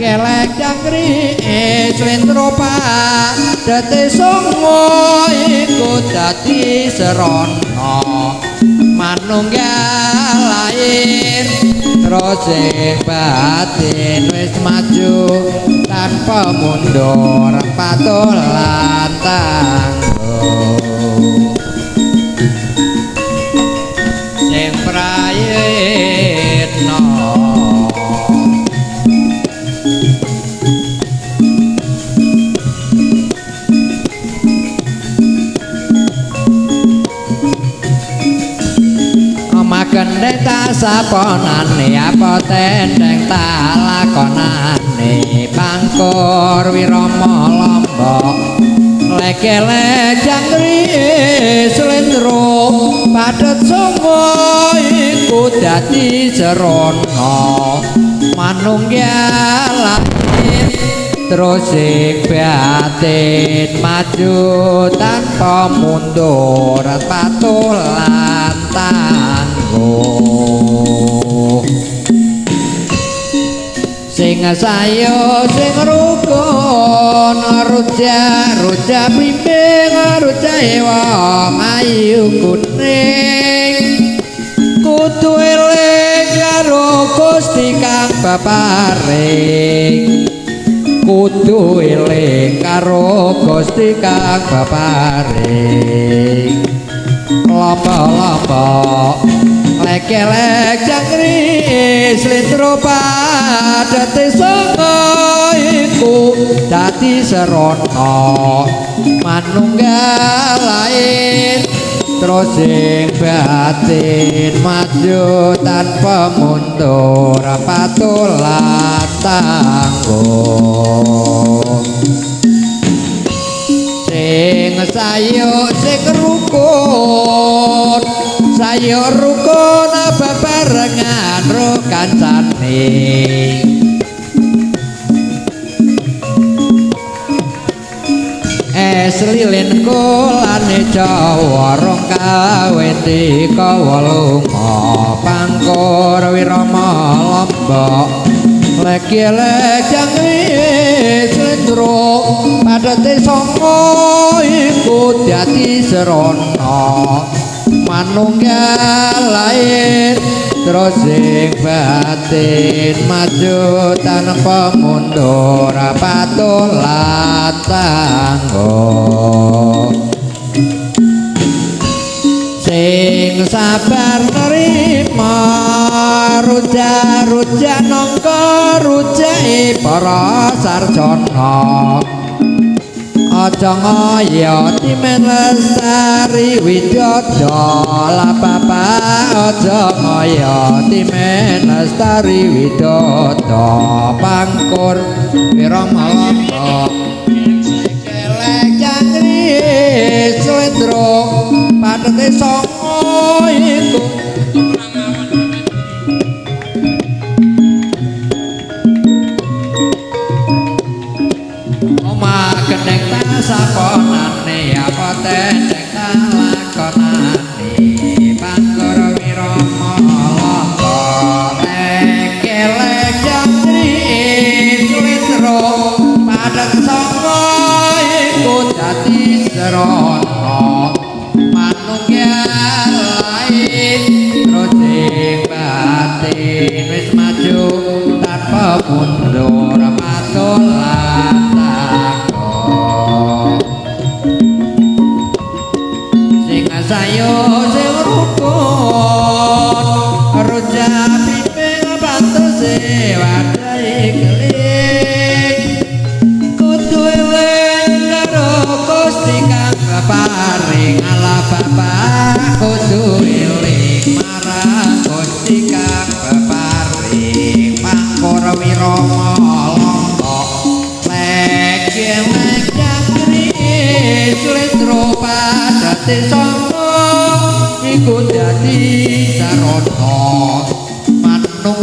Kelek jangkri slendropa dadi songo iku dadi serono manunggal lair terus batin wis maju tanpa mundur patuh lan tangguh sing prayitna gendeng tak saponane apa tendeng tak lakonane pangkur wirama lombok lek-lek jangkri slendro padhet songo iku dadi serono manunggal lair terus batin maju tanpa mundur patuh lan tangguh sing sayo sing rukun ruja bimbing ruja wong ayu kuning kudu eling karo Gusti kang baparing kudu eling karo Gusti kang baparing lomba-lomba lek-lek jangkri slendro padhet songo iku dadi serono manunggal lair terus batin maju tanpa mundur patuh lan tangguh sing sayo sing rukun sayo rukun bebarengan ro kancane lilin kulane Jawa rong kaweti kawalunga pangkur wirama lombok lek-lek jangkri slendro padhet songo iku dadi serono manunggal lair terus batin maju tanpa mundur patuh lan tangguh sing sabar nerima ruja nangka rujae para sarjana aja ngaya timen lestari widodo la papa aja ngaya timen lestari widodo pangkur wirama lombok kelek jangkri slendro padhet songo iku gendeng tak saponane apa tendeng tak lakonane pangkur wirama lombok lek-lek jangkri slendro padhet songo iku dadi serono manunggal lair terus batin wis maju tanpa mundur patuh lan sayo sing rukun ruja bimbing pantes wadai keling kudu eling karo Gusti kang paring ala bapak kudu eling marang Gusti kang paring pangkur wirama lombok lek-lek jangkri slendro padhet songo iku dadi sarono manunggal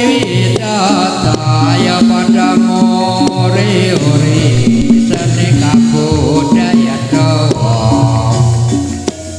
วิ